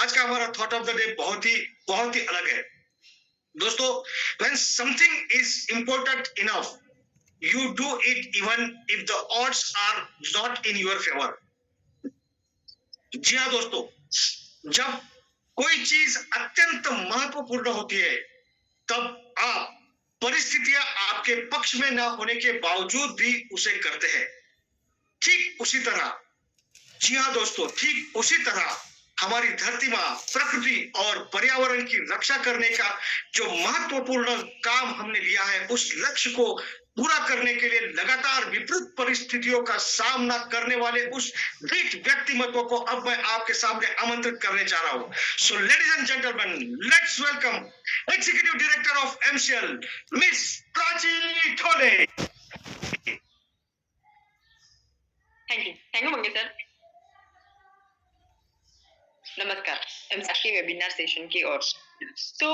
आज का हमारा थॉट ऑफ द डे बहुत ही अलग है। दोस्तों, when something is important enough, you do it even if the odds are not in your favour. जी हाँ दोस्तों, जब कोई चीज अत्यंत महत्वपूर्ण होती है, तब आप परिस्थितियां आपके पक्ष में ना होने के बावजूद भी उसे करते हैं। ठीक उसी तरह, जी हाँ दोस्तों, ठीक उसी तरह हमारी धरती माँ, प्रकृति और पर्यावरण की रक्षा करने का जो महत्वपूर्ण काम हमने लिया है, उस लक्ष्य को पूरा करने के लिए लगातार विपरीत परिस्थितियों का सामना करने वाले उस धीट व्यक्तिमत्व को अब मैं आपके सामने आमंत्रित करने जा रहा हूं। So ladies and gentleman, let's welcome executive director of MCL, miss Prachi Thole. Thank you Mange sir. नमस्कार एमसीएल के वेबिनार सेशन की ओर। तो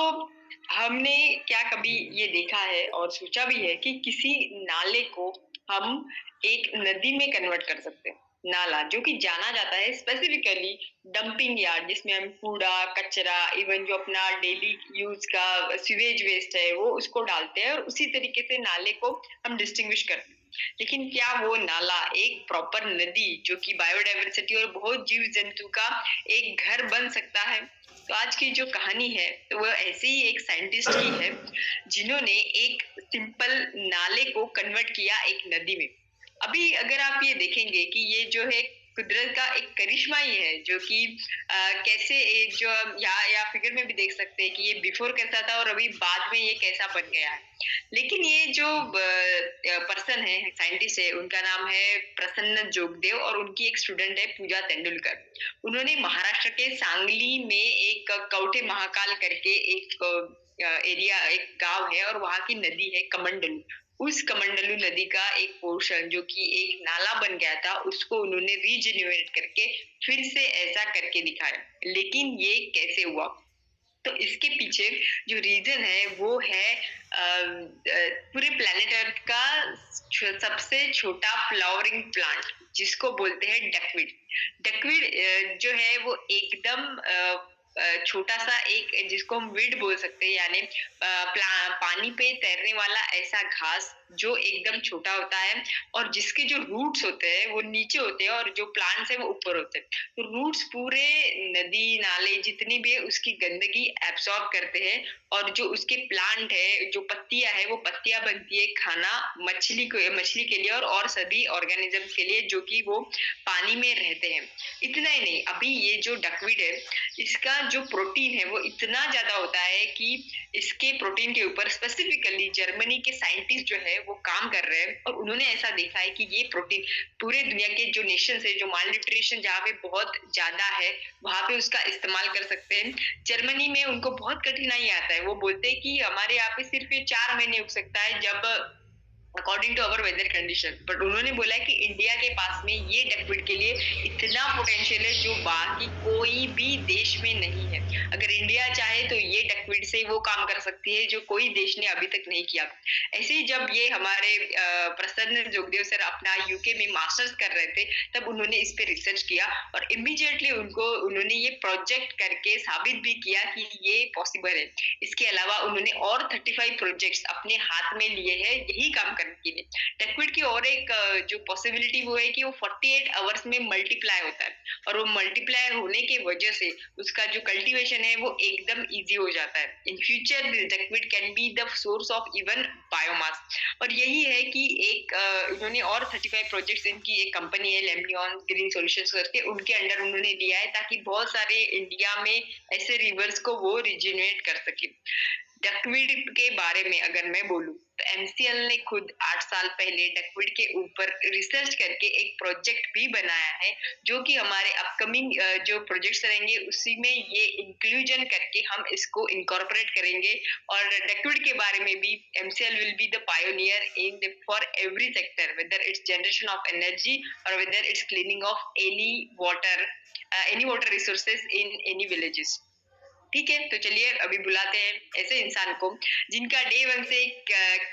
हमने क्या कभी ये देखा है और सोचा भी है कि किसी नाले को हम एक नदी में कन्वर्ट कर सकते हैं। नाला जो कि जाना जाता है स्पेसिफिकली डंपिंग यार्ड, जिसमें हम कूड़ा कचरा, इवन जो अपना डेली यूज का सीवेज वेस्ट है वो उसको डालते हैं, और उसी तरीके से नाले को हम डिस्टिंग्विश करते हैं। लेकिन क्या वो नाला एक प्रॉपर नदी जो कि बायोडाइवर्सिटी और बहुत जीव जंतु का एक घर बन सकता है? तो आज की जो कहानी है तो वो ऐसे ही एक साइंटिस्ट की है जिन्होंने एक सिंपल नाले को कन्वर्ट किया एक नदी में। अभी अगर आप ये देखेंगे कि ये जो है कुदरत का एक करिश्मा ही है, जो कि कैसे जो या फिगर में भी देख सकते हैं कि ये बिफोर कैसा था और अभी बाद में ये कैसा बन गया है। लेकिन ये जो पर्सन है, साइंटिस्ट है, उनका नाम है प्रसन्न जोगदेव और उनकी एक स्टूडेंट है पूजा तेंदुलकर। उन्होंने महाराष्ट्र के सांगली में एक कौठे महाकाल करके एक एरिया, एक गांव है, और वहां की नदी है कमंडलू। उस कमंडलू नदी का एक पोर्शन जो कि एक नाला बन गया था, उसको उन्होंने रीजेन्युएट करके फिर से ऐसा करके दिखाया। लेकिन ये कैसे हुआ? तो इसके पीछे जो रीजन है वो है पूरे प्लेनेट अर्थ का सबसे छोटा फ्लावरिंग प्लांट, जिसको बोलते हैं डकवीड। डकवीड जो है वो एकदम छोटा सा एक, जिसको हम वीड बोल सकते हैं, यानी पानी पे तैरने वाला ऐसा घास जो एकदम छोटा होता है, और जिसके जो रूट्स होते हैं वो नीचे होते हैं और जो प्लांट्स है वो ऊपर होते हैं। तो रूट्स पूरे नदी नाले जितनी भी है उसकी गंदगी एब्सॉर्ब करते हैं, और जो उसके प्लांट है, जो पत्तियां है, वो पत्तियां बनती है खाना मछली के लिए और सभी ऑर्गेनिजम्स के लिए जो कि वो पानी में रहते हैं। इतना ही नहीं, अभी ये जो डकवीड है इसका जो प्रोटीन है वो इतना ज्यादा होता है कि इसके प्रोटीन के ऊपर स्पेसिफिकली जर्मनी के साइंटिस्ट जो है वो काम कर रहे हैं, और उन्होंने ऐसा देखा है कि ये प्रोटीन पूरे दुनिया के जो नेशन है, जो माल न्यूट्रिशन जहाँ पे बहुत ज्यादा है, वहां पे उसका इस्तेमाल कर सकते हैं। जर्मनी में उनको बहुत कठिनाई आता है, वो बोलते हैं कि हमारे यहाँ पे सिर्फ ये 4 महीने उग सकता है जब according to our weather condition. But उन्होंने बोला है कि इंडिया के पास में ये डकवीड के लिए इतना पोटेंशियल है जो बाकी कोई भी देश में नहीं है। अगर इंडिया चाहे तो ये डकवीड से वो काम कर सकती है जो कोई देश ने अभी तक नहीं किया। ऐसे ही जब ये हमारे प्रसन्न जोगदेव सर अपना यूके में मास्टर्स कर रहे थे, तब उन्होंने इस पे रिसर्च किया और इमीडिएटली उन्होंने ये प्रोजेक्ट करके साबित भी किया कि ये पॉसिबल है। इसके अलावा उन्होंने और 35 प्रोजेक्ट्स अपने हाथ में लिए हैं यही काम करने के लिए। डकवीड की और एक जो पॉसिबिलिटी वो है कि वो 48 आवर्स में मल्टीप्लाई होता है, और वो मल्टीप्लाई होने के वजह से उसका जो कल्टीवेशन है वो एकदम इजी हो जाता है। In future this duckweed can be the source of even biomass. और यही है कि एक उन्होंने और 35 प्रोजेक्ट्स, इनकी एक कंपनी है लेमनियन ग्रीन सॉल्यूशंस करके, उनके अंडर उन्होंने लिया है ताकि बहुत सारे इंडिया में ऐसे रिवर्स को वो रिजेन्युएट कर सके। डकवीड के बारे में अगर मैं बोलूं तो एमसीएल ने खुद 8 साल पहले डकवीड के ऊपर रिसर्च करके एक प्रोजेक्ट भी बनाया है, जो कि हमारे अपकमिंग जो प्रोजेक्ट्स रहेंगे उसी में ये इंक्लूजन करके हम इसको इनकॉर्पोरेट करेंगे। और डकवीड के बारे में भी MCL will be the pioneer in for every sector, whether it's generation of energy और whether it's cleaning of any water resources in any villages. ठीक है, तो चलिए अभी बुलाते हैं ऐसे इंसान को जिनका डे 1 से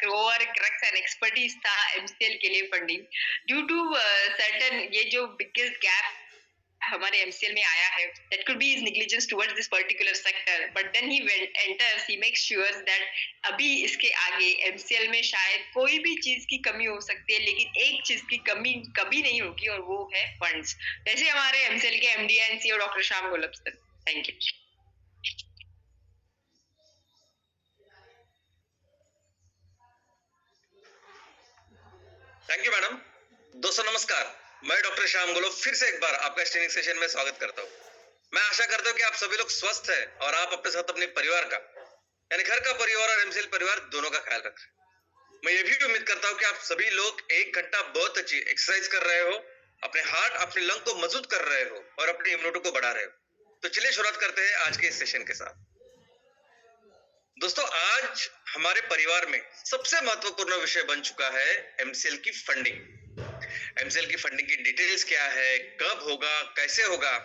कोर क्रक्स एंड एक्सपर्टीज था एमसीएल के लिए फंडिंग। ड्यू टू सर्टेन ये जो बिगेस्ट गैप हमारे MCL में आया है, that could be his negligence towards this particular sector, but then he enters, he makes sure that अभी इसके आगे MCL में शायद कोई भी चीज की कमी हो सकती है, लेकिन एक चीज की कमी कभी नहीं होगी और वो है फंड्स। वैसे हमारे MCL के MD and CEO doctor Shyam Golab sir. Thank you. Thank you madam. दोस्तों नमस्कार, मैं डॉक्टर श्याम गोलब फिर से एक बार आपका इस ट्रेनिंग सेशन में स्वागत करता हूँ। मैं आशा करता हूँ कि आप सभी लोग स्वस्थ हैं और आप अपने साथ अपने परिवार का यानी घर का परिवार और MCL परिवार दोनों का ख्याल रख रहे हैं। मैं ये भी उम्मीद करता हूँ कि आप सभी लोग 1 घंटा बहुत अच्छी एक्सरसाइज कर रहे हो, अपने हार्ट अपने लंग को मजबूत कर रहे हो और अपनी इम्यूनिटी को बढ़ा रहे हो। तो चलिए शुरुआत करते हैं आज के इस सेशन के साथ। दोस्तों आज हमारे परिवार में सबसे महत्वपूर्ण विषय बन चुका है MCL की फंडिंग। MCL की फंडिंग की डिटेल्स क्या है, कब होगा, कैसे होगा,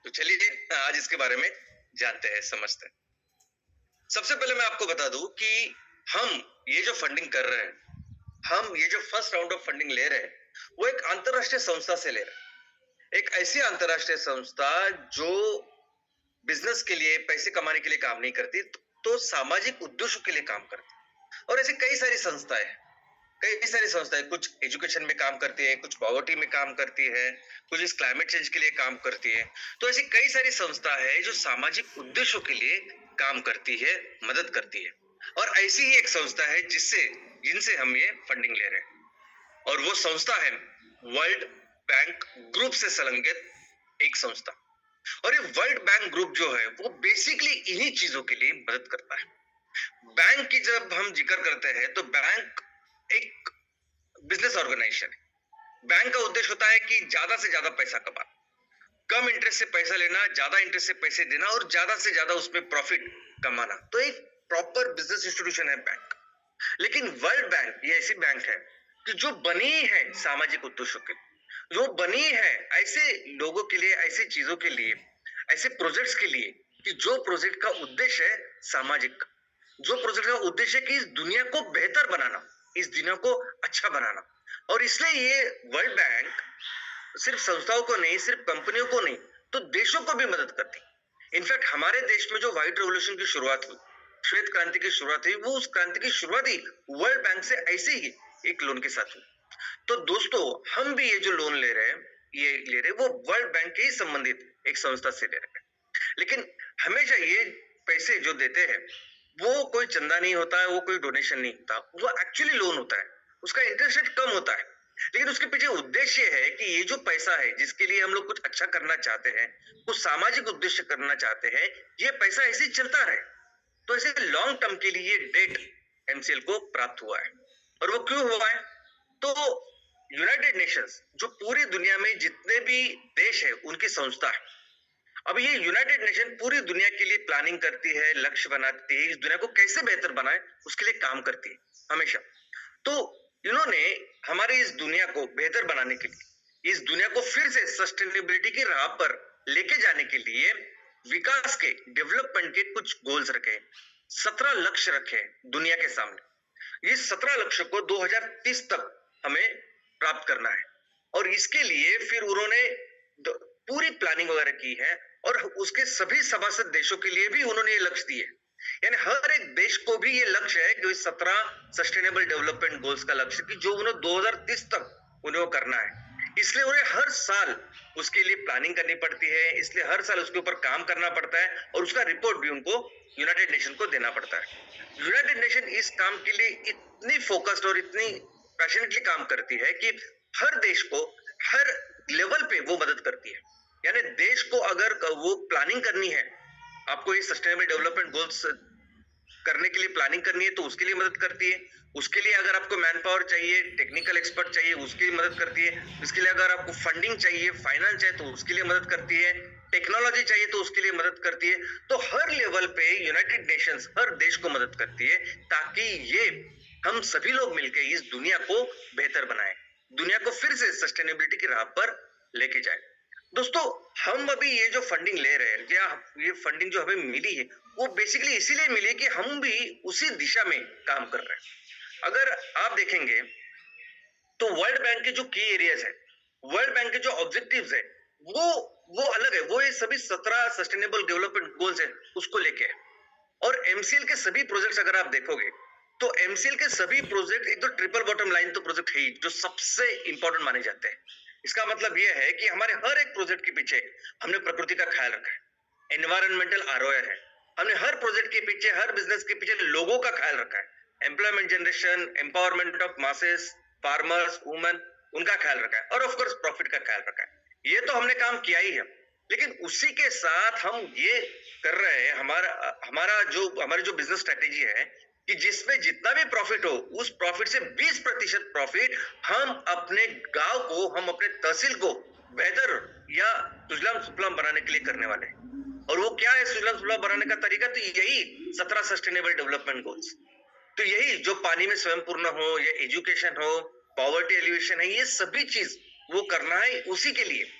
तो चलिए आज इसके बारे में जानते हैं, समझते हैं। सबसे पहले मैं आपको बता दूं कि हम ये जो फंडिंग कर रहे हैं, हम ये जो फर्स्ट राउंड ऑफ फंडिंग ले रहे हैं, वो एक अंतरराष्ट्रीय संस्था से ले रहे हैं। एक ऐसी अंतरराष्ट्रीय संस्था जो बिजनेस के लिए, पैसे कमाने के लिए काम नहीं करती, तो सामाजिक उद्देश्यों के लिए काम करती है। और ऐसी कई सारी संस्थाएं कुछ एजुकेशन में काम करती है, कुछ पॉवर्टी में काम करती है, कुछ इस क्लाइमेट चेंज के लिए काम करती है। तो ऐसी कई सारी संस्था है जो सामाजिक उद्देश्यों के लिए काम करती है, मदद करती है। और ऐसी ही एक संस्था है जिनसे हम ये फंडिंग ले रहे हैं, और वो संस्था है वर्ल्ड बैंक ग्रुप से संलग्नित एक संस्था। और ये वर्ल्ड बैंक ग्रुप जो है वो बेसिकली इन्हीं चीजों के लिए मदद करता है। बैंक की जब हम जिक्र करते हैं तो बैंक एक बिजनेस ऑर्गेनाइजेशन है। बैंक का उद्देश्य होता है कि ज्यादा से ज्यादा पैसा कमाना, कम इंटरेस्ट से पैसा लेना, ज्यादा इंटरेस्ट से पैसे देना और ज्यादा से ज्यादा उसमें प्रॉफिट कमाना। तो एक प्रॉपर बिजनेस इंस्टीट्यूशन है बैंक। लेकिन वर्ल्ड बैंक ये ऐसी बैंक है कि जो बनी है सामाजिक उद्देश्यों के लिए, जो बनी है ऐसे लोगों के लिए, ऐसी चीजों के लिए, ऐसे प्रोजेक्ट्स के लिए कि जो प्रोजेक्ट का उद्देश्य है सामाजिक, जो प्रोजेक्ट का उद्देश्य है कि इस दुनिया को बेहतर बनाना, इस दुनिया को अच्छा बनाना। और इसलिए ये वर्ल्ड बैंक सिर्फ संस्थाओं को नहीं, सिर्फ कंपनियों को नहीं, तो देशों को भी मदद करती। इनफैक्ट हमारे देश में जो व्हाइट रेवोल्यूशन की शुरुआत हुई, श्वेत क्रांति की शुरुआत हुई, वो उस क्रांति की शुरुआत ही वर्ल्ड बैंक से ऐसे ही एक लोन के साथ हुई। तो दोस्तों हम भी ये जो लोन ले रहे हैं, वो वर्ल्ड बैंक के ही संबंधित एक संस्था से ले रहे हैं। लेकिन हमेशा ये पैसे जो देते हैं वो कोई चंदा नहीं होता है, वो कोई डोनेशन नहीं होता, वो एक्चुअली लोन होता है। उसका इंटरेस्ट रेट कम होता है, लेकिन उसके पीछे उद्देश्य है कि ये जो पैसा है जिसके लिए हम लोग कुछ अच्छा करना चाहते हैं, कुछ सामाजिक उद्देश्य करना चाहते हैं, ये पैसा ऐसे ही चलता रहे। तो ऐसे लॉन्ग टर्म के लिए डेट MCL को प्राप्त हुआ है। और वो क्यों हुआ है? तो यूनाइटेड नेशंस जो पूरी दुनिया में जितने भी देश है उनकी संस्था है। अब ये यूनाइटेड नेशन पूरी दुनिया के लिए प्लानिंग करती है, लक्ष्य बनाती है, इस दुनिया को कैसे बेहतर बनाए उसके लिए काम करती है हमेशा। तो इन्होंने हमारी इस दुनिया को बेहतर बनाने के लिए, इस दुनिया को फिर से सस्टेनेबिलिटी की राह पर लेके जाने के लिए विकास के, डेवलपमेंट के कुछ गोल्स रखे, 17 लक्ष्य रखे दुनिया के सामने। इस 17 लक्ष्य को 2030 तक हमें प्राप्त करना है। और इसके लिए फिर उन्होंने पूरी प्लानिंग वगैरह की है, और उसके सभी सभासद देशों के लिए भी उन्होंने ये लक्ष्य दिए। यानी हर एक देश को भी ये लक्ष्य है कि 17 सस्टेनेबल डेवलपमेंट गोल्स का लक्ष्य कि जो उन्हें 2030 तक उन्हें करना है। इसलिए उन्हें हर साल उसके लिए प्लानिंग करनी पड़ती है, इसलिए हर साल उसके ऊपर काम करना पड़ता है, और उसका रिपोर्ट भी उनको यूनाइटेड नेशन को देना पड़ता है। यूनाइटेड नेशन इस काम के लिए इतनी फोकस्ड और इतनी पैशनेटली काम करती है कि हर देश को हर लेवल पे वो मदद करती है। यानी देश को अगर वो प्लानिंग करनी है, आपको ये सस्टेनेबल डेवलपमेंट गोल्स करने के लिए प्लानिंग करनी है तो उसके लिए मदद करती है। उसके लिए अगर आपको मैन पावर चाहिए, टेक्निकल एक्सपर्ट चाहिए, उसके लिए मदद करती है। इसके लिए अगर आपको फंडिंग चाहिए, फाइनेंस चाहिए तो उसके लिए मदद करती है। टेक्नोलॉजी चाहिए तो उसके लिए मदद करती है। तो हर लेवल पे यूनाइटेड नेशंस हर देश को मदद करती है ताकि ये हम सभी लोग मिलकर इस दुनिया को बेहतर बनाएं, दुनिया को फिर से सस्टेनेबिलिटी की राह पर लेके जाए। दोस्तों हम अभी ये जो फंडिंग ले रहे हैं, या ये फंडिंग जो हमें मिली है वो बेसिकली इसीलिए मिली है कि हम भी उसी दिशा में काम कर रहे हैं। अगर आप देखेंगे तो वर्ल्ड बैंक के जो की एरियाज है, वर्ल्ड बैंक के जो ऑब्जेक्टिव्स है, वो वो अलग है, वो ये सभी 17 सस्टेनेबल डेवलपमेंट गोल्स है उसको लेके है। और एमसीएल के सभी प्रोजेक्ट्स अगर आप देखोगे तो एमसीएल के सभी प्रोजेक्ट एक तो ट्रिपल बॉटम लाइन तो प्रोजेक्ट है ही, जो सबसे इंपॉर्टेंट माने जाते हैं। इसका मतलब यह है कि हमारे हर एक प्रोजेक्ट के पीछे हमने प्रकृति का ख्याल रखा है, एनवायरमेंटल आरओआई है, हमने हर प्रोजेक्ट के पीछे, हर बिजनेस के पीछे लोगों का ख्याल रखा है, employment generation, empowerment of masses, farmers, women, उनका ख्याल रखा है, और ऑफ कोर्स प्रॉफिट का ख्याल रखा है। ये तो हमने काम किया ही है, लेकिन उसी के साथ हम ये कर रहे हैं, हमारी जो बिजनेस स्ट्रेटेजी है कि जिसमें जितना भी प्रॉफिट हो, उस प्रॉफिट से 20% प्रॉफिट हम अपने गांव को, हम अपने तहसील को बेहतर या सुजलाम सुफलाम बनाने के लिए करने वाले हैं। और वो क्या है सुजलाम सुफलाम बनाने का तरीका? तो यही 17 सस्टेनेबल डेवलपमेंट गोल्स। तो यही जो पानी में स्वयं पूर्ण हो, या एजुकेशन हो, पॉवर्टी एलिवेशन है, ये सभी चीज वो करना है। उसी के लिए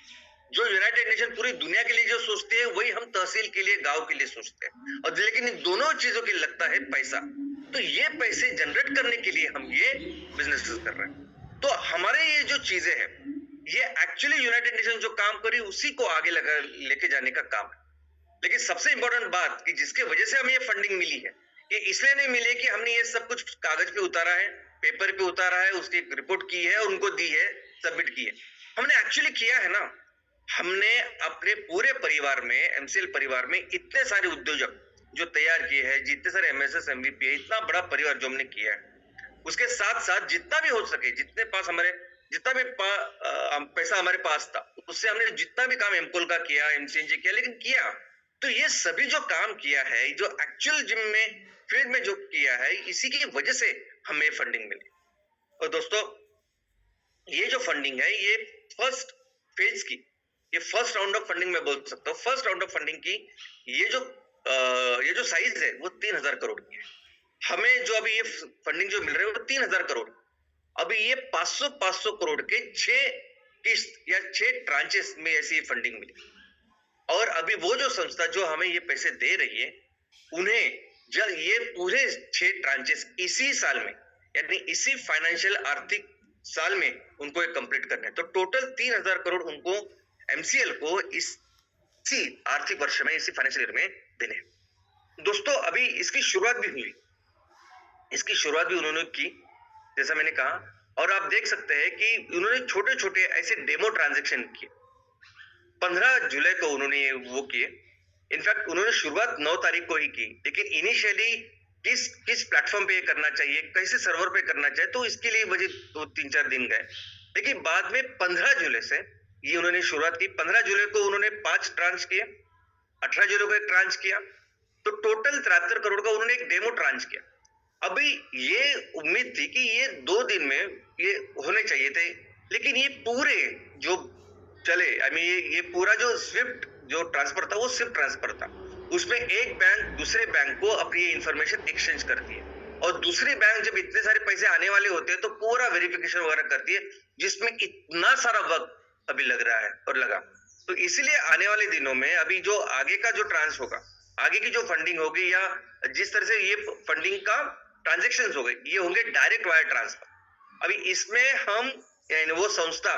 जो यूनाइटेड नेशन पूरी दुनिया के लिए जो सोचते हैं, वही हम तहसील के लिए, गांव के लिए सोचते हैं। और लेकिन इन दोनों चीजों के लगता है पैसा। तो ये पैसे जनरेट करने के लिए हम ये बिजनेस कर रहे हैं। तो हमारे ये जो चीजें हैं, ये एक्चुअली यूनाइटेड नेशन जो काम करी उसी को आगे लेके जाने का काम है। लेकिन सबसे इंपॉर्टेंट बात कि जिसके वजह से हमें ये फंडिंग मिली है, ये इसलिए नहीं मिली कि हमने ये सब कुछ कागज पे उतारा है, पेपर पे उतारा है, उसकी एक रिपोर्ट की है और उनको दी है, सबमिट की है। हमने एक्चुअली किया है ना। हमने अपने पूरे परिवार में, एमसीएल परिवार में इतने सारे उद्योजक जो तैयार किए हैं, जितने सारे एमएसएस एमवीपी है, इतना बड़ा परिवार जो हमने किया है, उसके साथ साथ जितना भी हो सके, जितने पास हमारे जितना भी पैसा हमारे पास था, उससे हमने जितना भी काम एमकोल का किया, एमसीएनजी किया, लेकिन किया। तो ये सभी जो काम किया है, जो एक्चुअल जिम में, फील्ड में जो किया है, इसी की वजह से हमें फंडिंग मिली। और दोस्तों, ये जो फंडिंग है, ये फर्स्ट फेज की, ये फर्स्ट राउंड ऑफ फंडिंग में बोल सकता हूँ। फर्स्ट राउंड ऑफ फंडिंग की ये जो साइज है वो 3000 करोड़ की है। हमें जो अभी ये फंडिंग जो मिल रही है वो 3000 करोड़। अभी ये 500 करोड़ के 6 किस्त या 6 ट्रांचेस में ऐसी फंडिंग मिली। और अभी वो जो संस्था जो हमें ये पैसे दे रही है, उन्हें जब ये पूरे 6 ट्रांचेस इसी साल में, यानी इसी फाइनेंशियल आर्थिक साल में उनको ये कंप्लीट करना है। तो टोटल 3000 करोड़ उनको, एमसीएल को इसी आर्थिक वर्ष में, इसी फाइनेंशियल ईयर में देने। दोस्तों, अभी इसकी शुरुआत भी हुई, इसकी शुरुआत भी उन्होंने की, जैसा मैंने कहा। और आप देख सकते हैं कि उन्होंने छोटे छोटे ऐसे डेमो ट्रांजेक्शन किए। 15 जुलाई को उन्होंने वो किए। इनफैक्ट उन्होंने शुरुआत 9 तारीख को ही की, लेकिन इनिशियली किस प्लेटफॉर्म पे ये करना चाहिए, कैसे सर्वर पे करना चाहिए, तो इसके लिए मुझे 2-3-4 दिन गए। लेकिन बाद में 15 जुलाई से ये उन्होंने शुरुआत की। 15 जुलाई को उन्होंने 5 ट्रांच किए, 18 जुलाई को एक ट्रांच किया, तो टोटल 73 करोड़ का उन्होंने एक डेमो ट्रांच किया। अभी ये उम्मीद थी कि ये 2 दिन में ये होने चाहिए थे, लेकिन ये पूरे जो चले, ये पूरा जो स्विफ्ट जो ट्रांसफर था, वो स्विफ्ट ट्रांसफर था। उसमें एक बैंक दूसरे बैंक को अपनी इंफॉर्मेशन एक्सचेंज करती है, और दूसरी बैंक जब इतने सारे पैसे आने वाले होते हैं तो पूरा वेरिफिकेशन वगैरह करती है, जिसमें इतना सारा वक्त अभी लग रहा है और लगा। तो इसलिए आने वाले दिनों में अभी जो आगे का जो ट्रांस होगा, आगे की जो फंडिंग होगी, या जिस तरह से ये फंडिंग का ट्रांजेक्शन हो गए, ये होंगे डायरेक्ट वायर ट्रांसफर। अभी इसमें हम, वो संस्था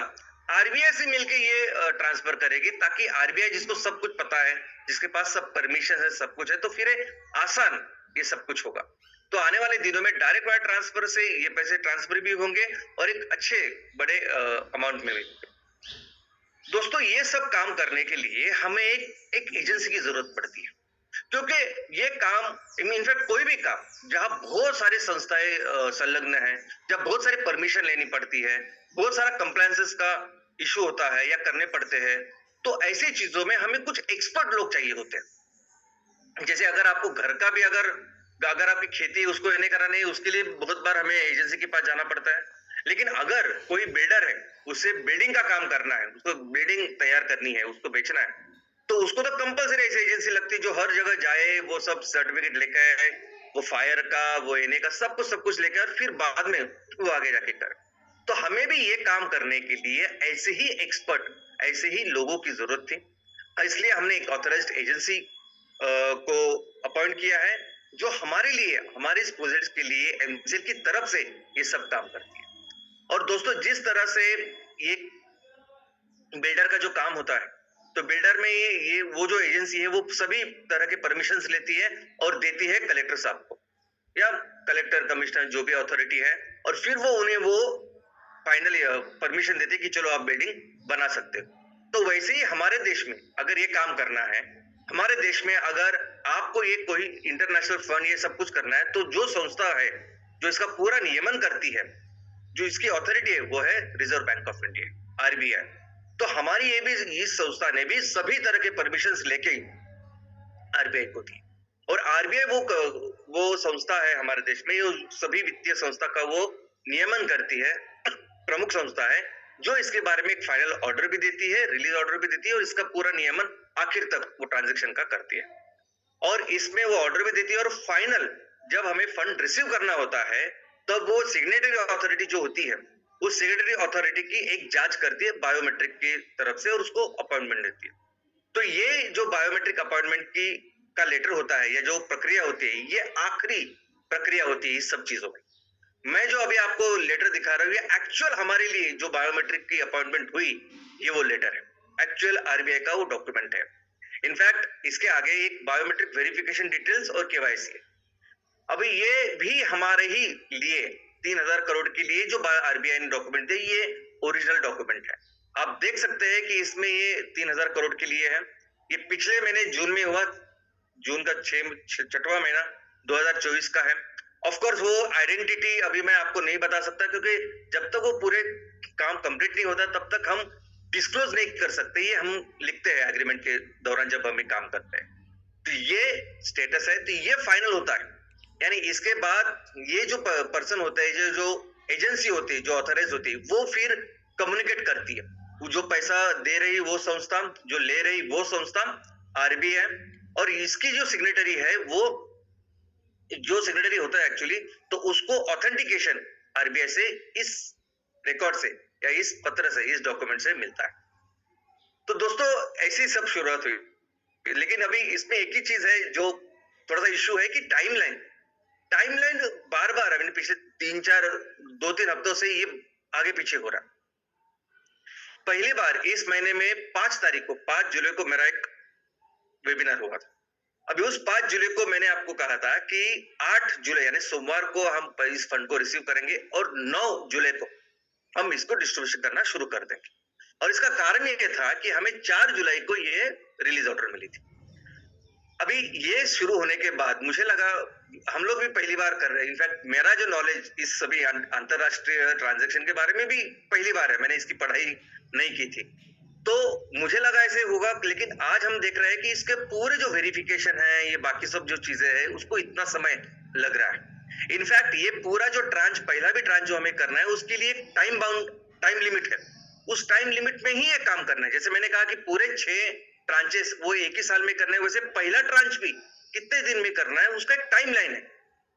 आरबीआई से मिलकर ये ट्रांसफर करेगी, ताकि आरबीआई, जिसको सब कुछ पता है, जिसके पास सब परमिशन है, सब कुछ है, तो फिर आसान ये सब कुछ होगा। तो आने वाले दिनों में डायरेक्ट वायर ट्रांसफर से ये पैसे ट्रांसफर भी होंगे, और एक अच्छे बड़े अमाउंट में भी। दोस्तों, ये सब काम करने के लिए हमें एक एजेंसी की जरूरत पड़ती है, क्योंकि ये काम, इनफैक्ट कोई भी काम जहां बहुत सारे संस्थाएं संलग्न है, जहां बहुत सारी परमिशन लेनी पड़ती है, बहुत सारा कंप्लायंसेस का इशू होता है या करने पड़ते हैं, तो ऐसी चीजों में हमें कुछ एक्सपर्ट लोग चाहिए होते हैं। जैसे अगर आपको घर का भी, अगर आपकी खेती है, उसको नहीं कराना है, उसके लिए बहुत बार हमें एजेंसी के पास जाना पड़ता है। लेकिन अगर कोई बिल्डर है, उसे बिल्डिंग का काम करना है, उसको बिल्डिंग तैयार करनी है, उसको बेचना है, तो उसको तो कंपलसरी ऐसी एजेंसी लगती है जो हर जगह जाए, वो सब सर्टिफिकेट लेकर आए, वो फायर का, वो एनए का, सब कुछ लेकर, और फिर बाद में वो आगे जाके करे। तो हमें भी ये काम करने के लिए ऐसे ही एक्सपर्ट, ऐसे ही लोगों की जरूरत थी। इसलिए हमने एक ऑथराइज्ड एजेंसी को अपॉइंट किया है, जो हमारे लिए, हमारे इस प्रोजेक्ट के लिए एमसीएल की तरफ से ये सब काम करती है। और दोस्तों, जिस तरह से ये बिल्डर का जो काम होता है, तो बिल्डर में ये वो जो एजेंसी है वो सभी तरह के परमिशंस लेती है और देती है कलेक्टर साहब को या कलेक्टर कमिश्नर जो भी अथॉरिटी है, और फिर वो उन्हें वो फाइनली परमिशन देते कि चलो आप बिल्डिंग बना सकते हो। तो वैसे ही हमारे देश में अगर ये काम करना है, हमारे देश में अगर आपको ये कोई इंटरनेशनल फंड ये सब कुछ करना है, तो जो संस्था है जो इसका पूरा नियमन करती है, जो इसकी अथॉरिटी है, वो है reserve bank of India, RBI. तो हमारी ये भी इस संस्था ने भी सभी तरह के परमिशंस लेके आरबीआई को दी, और आरबीआई वो संस्था है हमारे देश में, ये सभी वित्तीय संस्था का वो नियमन करती है, प्रमुख संस्था है, जो इसके बारे में एक फाइनल ऑर्डर भी देती है, रिलीज ऑर्डर भी देती है, और इसका पूरा नियमन आखिर तक वो ट्रांजैक्शन का करती है। और इसमें वो ऑर्डर भी देती है, और फाइनल जब हमें फंड रिसीव करना होता है तब वो सिग्नेटरी अथॉरिटी जो होती है, उस सिग्नेटरी अथॉरिटी की एक जांच करती है बायोमेट्रिक की तरफ से, और उसको अपॉइंटमेंट देती है। तो ये जो बायोमेट्रिक अपॉइंटमेंट की का लेटर होता है या जो प्रक्रिया होती है, ये आखिरी प्रक्रिया होती है इस सब चीजों में। मैं जो अभी आपको लेटर दिखा रहा हूँ, ये एक्चुअल हमारे लिए जो बायोमेट्रिक की अपॉइंटमेंट हुई, ये वो लेटर है, एक्चुअल आरबीआई का वो डॉक्यूमेंट है। इनफैक्ट इसके आगे एक बायोमेट्रिक वेरिफिकेशन डिटेल्स और केवाईसी है। अभी ये भी हमारे ही लिए 3000 करोड़ के लिए जो आरबीआई ने डॉक्यूमेंट दिया, ये ओरिजिनल डॉक्यूमेंट है। आप देख सकते हैं कि इसमें ये 3000 करोड़ के लिए है। ये पिछले महीने जून में हुआ, जून का 6वां महीना 2024 का है। ऑफ कोर्स वो आइडेंटिटी अभी मैं आपको नहीं बता सकता, क्योंकि जब तक वो पूरे काम कंप्लीट नहीं होता तब तक हम डिस्क्लोज नहीं कर सकते। ये हम लिखते हैं एग्रीमेंट के दौरान जब हम काम करते हैं। तो ये स्टेटस है, तो ये फाइनल होता है। यानी इसके बाद ये जो पर्सन होता है, जो एजेंसी होती है, जो ऑथराइज होती है, वो फिर कम्युनिकेट करती है। जो पैसा दे रही वो संस्था, जो ले रही वो संस्था आरबीआई, और इसकी जो सिग्नेटरी है, वो जो सिग्नेटरी होता है एक्चुअली, तो उसको ऑथेंटिकेशन आरबीआई से इस रिकॉर्ड से या इस पत्र से, इस डॉक्यूमेंट से मिलता है। तो दोस्तों ऐसी सब शुरुआत हुई। लेकिन अभी इसमें एक ही चीज है जो थोड़ा सा इश्यू है कि टाइमलाइन बार बार अभी पिछले 2-3 हफ्तों से ये आगे पीछे हो रहा है। पहली बार इस महीने में 5 जुलाई को मेरा एक वेबिनार हुआ था। अभी उस 5 जुलाई को मैंने आपको कहा था कि 8 जुलाई यानी सोमवार को हम इस फंड को रिसीव करेंगे, और 9 जुलाई को हम इसको डिस्ट्रीब्यूशन करना शुरू कर देंगे। और इसका कारण ये था कि हमें 4 जुलाई को ये रिलीज ऑर्डर मिली थी। अभी ये शुरू होने के बाद मुझे लगा, हम लोग भी पहली बार कर रहे हैं। इनफैक्ट मेरा जो नॉलेज इस सभी अंतरराष्ट्रीय ट्रांजैक्शन के बारे में भी पहली बार है, मैंने इसकी पढ़ाई नहीं की थी, तो मुझे लगा ऐसे होगा। लेकिन आज हम देख रहे हैं कि इसके पूरे जो वेरिफिकेशन है, ये बाकी सब जो चीजें हैं, उसको इतना समय लग रहा है। इनफैक्ट ये पूरा जो ट्रांच, पहला भी ट्रांच जो हमें करना है, उसके लिए टाइम लिमिट है। उस टाइम लिमिट में ही ये काम करना है। जैसे मैंने कहा कि पूरे 6 ट्रांचेस वो एक ही साल में करना है, वैसे पहला ट्रांच भी कितने दिन में करना है, उसका एक टाइम लाइन है।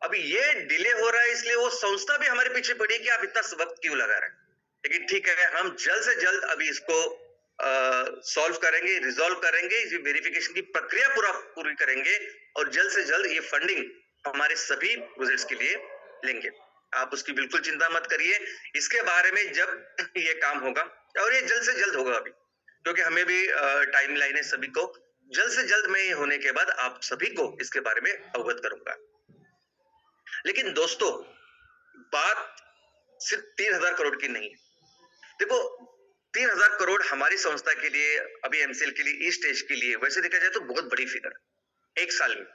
अभी ये डिले हो रहा है, इसलिए वो संस्था भी हमारे पीछे पड़ी है कि आप इतना वक्त क्यों लगा रहे हैं। लेकिन ठीक है, हम जल्द से जल्द अभी इसको सॉल्व करेंगे, रिजॉल्व करेंगे, वेरिफिकेशन की प्रक्रिया पूरी करेंगे, और जल्द से जल्द ये फंडिंग हमारे सभी प्रोजेक्ट्स के लिए लेंगे। आप उसकी बिल्कुल चिंता मत करिए। इसके बारे में जब ये काम होगा, और ये जल्द से जल्द होगा अभी, क्योंकि हमें भी टाइम लाइन है सभी को। जल्द से जल्द मैं होने के बाद आप सभी को इसके बारे में अवगत करूंगा। लेकिन दोस्तों, बात सिर्फ 3000 करोड़ की नहीं है। देखो, 3000 करोड़ हमारी संस्था के लिए, अभी एमसीएल के लिए, इस स्टेज के लिए वैसे देखा जाए तो बहुत बड़ी फिगर एक साल में।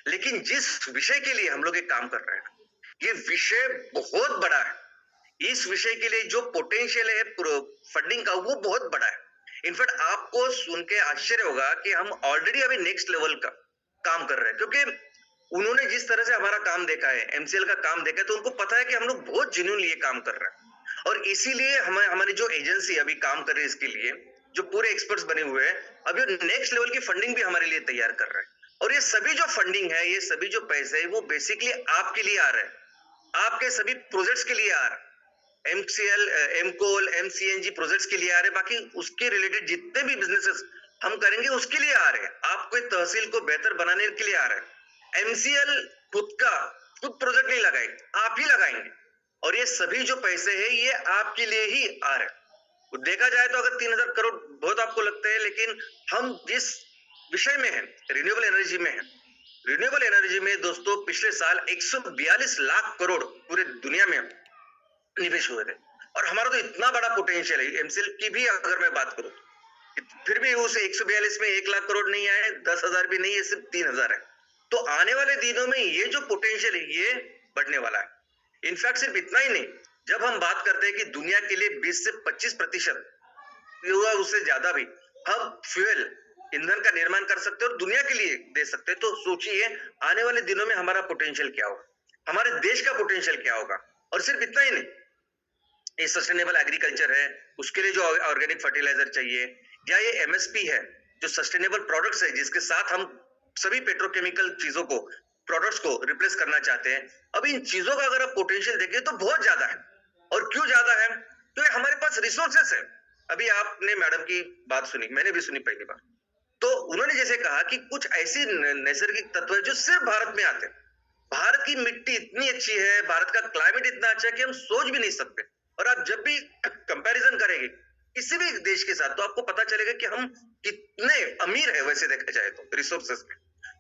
लेकिन जिस विषय के लिए हम लोग एक काम कर रहे हैं, ये विषय बहुत बड़ा है। इस विषय के लिए जो पोटेंशियल है फंडिंग का, वो बहुत बड़ा है। इनफैक्ट आपको सुन के आश्चर्य होगा कि हम ऑलरेडी अभी नेक्स्ट लेवल का काम कर रहे हैं, क्योंकि उन्होंने जिस तरह से हमारा काम देखा है, एमसीएल का काम देखा है, तो उनको पता है कि हम लोग बहुत जेन्युइनली ये काम कर रहे हैं। और इसीलिए हमारी जो एजेंसी अभी काम कर रही है, इसके लिए जो पूरे एक्सपर्ट्स बने हुए हैं, अभी नेक्स्ट लेवल की फंडिंग भी हमारे लिए तैयार कर रहे हैं। और ये सभी जो फंडिंग है, ये सभी जो पैसे है, वो बेसिकली आपके लिए आ रहे हैं, आपके सभी प्रोजेक्ट्स के लिए आ रहे हैं। एमसीएल, एमकोल, एमसीएनजी प्रोजेक्ट्स के लिए आ रहे हैं, बाकी उसके रिलेटेड जितने भी बिजनेसेस हम करेंगे उसके लिए आ रहे हैं। आपको तहसील को बेहतर बनाने के लिए आ रहे हैं। एमसीएल खुद प्रोजेक्ट नहीं लगाएंगे, आप ही लगाएंगे। और ये सभी जो पैसे हैं, ये आपके लिए ही आ रहे हैं। देखा जाए तो अगर 3,000 करोड़ बहुत आपको लगता है, लेकिन हम जिस विषय में हैं, रिन्यूएबल एनर्जी में हैं, रिन्यूएबल एनर्जी में दोस्तों पिछले साल 142 लाख करोड़ पूरे दुनिया में निवेश हुए थे। और हमारा तो इतना बड़ा पोटेंशियल है। एमसीएल की भी अगर मैं बात करूं, फिर भी उस 142 में 1 लाख करोड़ नहीं आए, 10,000 भी नहीं है, सिर्फ 3,000 है। तो आने वाले दिनों में ये जो पोटेंशियल है ये बढ़ने वाला है। इनफैक्ट सिर्फ इतना ही नहीं, जब हम बात करते हैं कि दुनिया के लिए 20 से 25% या उससे ज्यादा भी हम फ्यूल ईंधन का निर्माण कर सकते हैं और दुनिया के लिए दे सकते हैं, तो सोचिए आने वाले दिनों में हमारा पोटेंशियल क्या होगा, हमारे देश का पोटेंशियल क्या होगा। और सिर्फ इतना ही नहीं, ये सस्टेनेबल एग्रीकल्चर है, उसके लिए जो ऑर्गेनिक फर्टिलाइजर चाहिए, या ये एमएसपी है जो सस्टेनेबल प्रोडक्ट्स है जिसके साथ हम सभी पेट्रोकेमिकल चीजों को, प्रोडक्ट्स को रिप्लेस करना चाहते हैं। अब इन चीजों का अगर आप पोटेंशियल देखें तो बहुत ज्यादा है। और क्यों ज्यादा है? तो हमारे पास रिसोर्सेस है। अभी आपने मैडम की बात सुनी, मैंने भी सुनी पहली बार। तो उन्होंने जैसे कहा कि कुछ ऐसी नैसर्गिक तत्व है जो सिर्फ भारत में आते हैं। भारत की मिट्टी इतनी अच्छी है, भारत का क्लाइमेट इतना अच्छा है कि हम सोच भी नहीं सकते। और आप जब भी कंपैरिजन करेंगे किसी भी देश के साथ तो आपको पता चलेगा कि हम कितने अमीर है वैसे देखा जाए तो रिसोर्सेस में।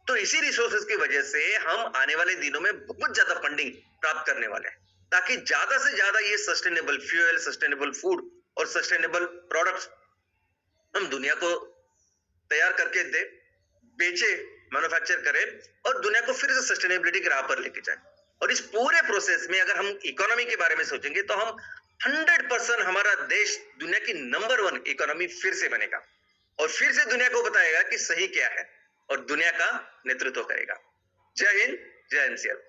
तो इसी रिसोर्सेस की वजह से हम आने वाले दिनों में बहुत ज्यादा फंडिंग प्राप्त करने वाले हैं, ताकि ज्यादा से ज्यादा ये सस्टेनेबल फ्यूल, सस्टेनेबल फूड और सस्टेनेबल प्रोडक्ट्स हम दुनिया को तैयार करके दे, बेचे, मैन्युफैक्चर करें और दुनिया को फिर से सस्टेनेबिलिटी के राह पर लेके जाए। और इस पूरे प्रोसेस में अगर हम इकोनॉमी के बारे में सोचेंगे तो हम 100% हमारा देश दुनिया की नंबर 1 इकोनॉमी फिर से बनेगा और फिर से दुनिया को बताएगा कि सही क्या है और दुनिया का नेतृत्व करेगा। जय हिंद, जय एमसीएल।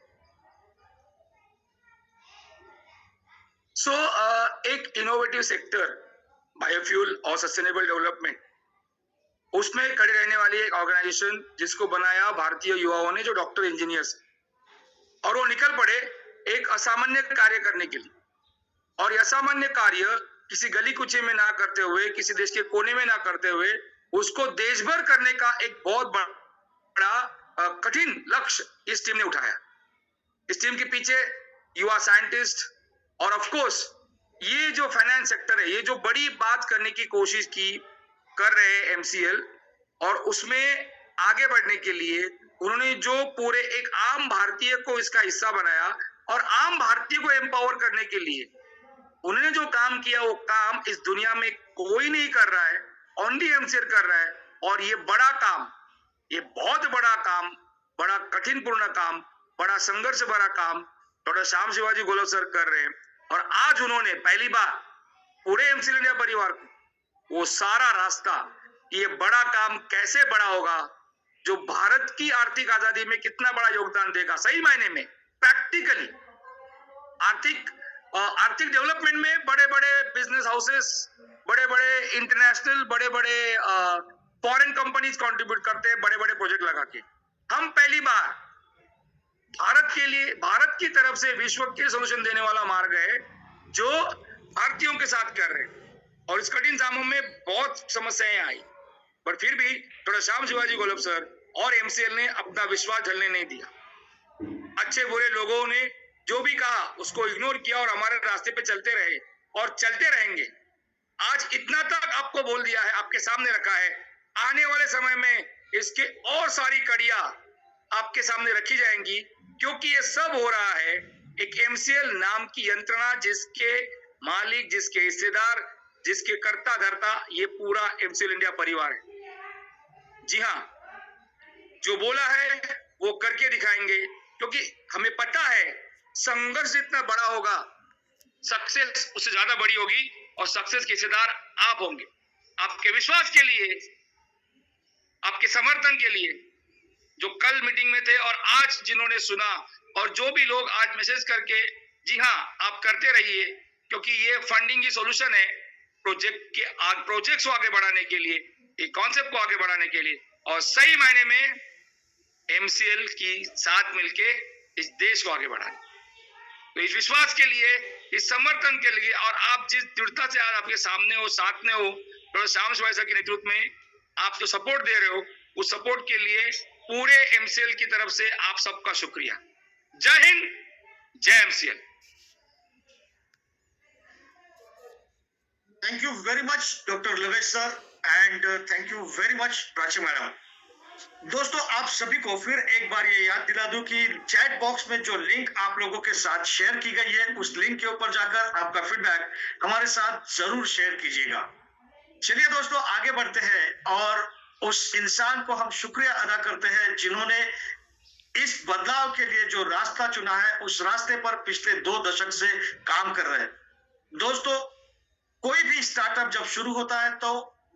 सो एक इनोवेटिव सेक्टर बायोफ्यूल और सस्टेनेबल डेवलपमेंट, उसमें खड़े रहने वाली एक ऑर्गेनाइजेशन जिसको बनाया भारतीय युवाओं ने जो डॉक्टर इंजीनियर्स, और वो निकल पड़े एक असामान्य कार्य करने के लिए। और ये असामान्य कार्य किसी गली कुचे में ना करते हुए, किसी देश के कोने में ना करते हुए, उसको देश भर करने का एक बहुत बड़ा कठिन लक्ष्य इस टीम ने उठाया। इस टीम के पीछे युवा साइंटिस्ट और ऑफ कोर्स ये जो फाइनेंस सेक्टर है, ये जो बड़ी बात करने की कोशिश की कर रहे हैं एमसीएल, और उसमें आगे बढ़ने के लिए उन्होंने जो पूरे एक आम भारतीय को इसका हिस्सा बनाया और आम भारतीय को एम्पावर करने के लिए उन्होंने जो काम किया, वो काम इस दुनिया में कोई नहीं कर रहा है, ओनली एमसीएल कर रहा है। और ये बड़ा काम, ये बहुत बड़ा काम, बड़ा कठिन पूर्ण काम, बड़ा संघर्ष भरा काम डॉक्टर श्याम शिवाजी गोयल सर कर रहे हैं। और आज उन्होंने पहली बार पूरे एमसीएल इंडिया परिवार को वो सारा रास्ता, ये बड़ा काम कैसे बड़ा होगा, जो भारत की आर्थिक आजादी में कितना बड़ा योगदान देगा, सही मायने में प्रैक्टिकली आर्थिक डेवलपमेंट में बड़े बड़े बिजनेस हाउसेस, बड़े बड़े इंटरनेशनल, बड़े बड़े फॉरेन कंपनीज कंट्रीब्यूट करते हैं बड़े बड़े प्रोजेक्ट लगा के। हम पहली बार भारत के लिए, भारत की तरफ से विश्व के सोल्यूशन देने वाला मार्ग है जो भारतीयों के साथ कर रहे हैं। और इस कठिन जामों में बहुत समस्याएं आई, पर फिर भी डॉक्टर श्याम शिवाजी गोयल सर और एमसीएल ने अपना विश्वास ढलने नहीं दिया। अच्छे बुरे लोगों ने जो भी कहा उसको इग्नोर किया और हमारे रास्ते पे चलते रहे और चलते रहेंगे। आज इतना तक आपको बोल दिया है, आपके सामने रखा है, आने वाले समय में इसके और सारी कड़ियां आपके सामने रखी जाएंगी, क्योंकि ये सब हो रहा है एक एमसीएल नाम की यंत्रणा जिसके मालिक, जिसके हिस्सेदार, जिसके कर्ता धर्ता ये पूरा एमसीएल इंडिया परिवार है। जी हाँ, जो बोला है वो करके दिखाएंगे, क्योंकि हमें पता है संघर्ष जितना बड़ा होगा सक्सेस उससे ज्यादा बड़ी होगी, और सक्सेस के हिस्सेदार आप होंगे। आपके विश्वास के लिए, आपके समर्थन के लिए, जो कल मीटिंग में थे और आज जिन्होंने सुना, और जो भी लोग आज मैसेज करके, जी हाँ आप करते रहिए, क्योंकि ये फंडिंग की सॉल्यूशन है प्रोजेक्ट्स को आगे बढ़ाने के लिए, एक कॉन्सेप्ट को आगे बढ़ाने के लिए, और सही मायने में एमसीएल की साथ मिलके इस देश को आगे बढ़ाने। तो इस विश्वास के लिए, इस समर्थन के लिए, और आप जिस दृढ़ता से आज आपके सामने हो, साथ में हो, तो श्याम शिवाजी सर के नेतृत्व में आप जो सपोर्ट दे रहे हो, उस सपोर्ट के लिए पूरे एमसीएल की तरफ से आप सबका शुक्रिया। जय हिंद, जय MCL. Thank you very much, Dr. Lavesh sir, and thank you very much, Prachi madam. दोस्तों, आप सभी को फिर एक बार ये याद दिला दूं कि चैट बॉक्स में जो लिंक आप लोगों के साथ शेयर की गई है, उस लिंक के ऊपर जाकर आपका फीडबैक हमारे साथ जरूर शेयर कीजिएगा। चलिए दोस्तों, आगे बढ़ते हैं और उस इंसान को हम शुक्रिया अदा करते हैं जिन्होंने इस बदलाव के लिए जो रास्ता चुना है, उस रास्ते पर पिछले 2 दशक से काम कर रहे हैं। दोस्तों, कोई भी स्टार्टअप जब शुरू होता है तो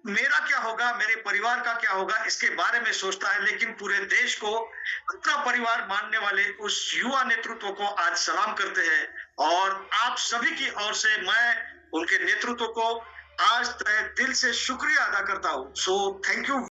मेरा क्या होगा, मेरे परिवार का क्या होगा, इसके बारे में सोचता है, लेकिन पूरे देश को अपना परिवार मानने वाले उस युवा नेतृत्व को आज सलाम करते हैं और आप सभी की ओर से मैं उनके नेतृत्व को आज तहे दिल से शुक्रिया अदा करता हूं। So thank you.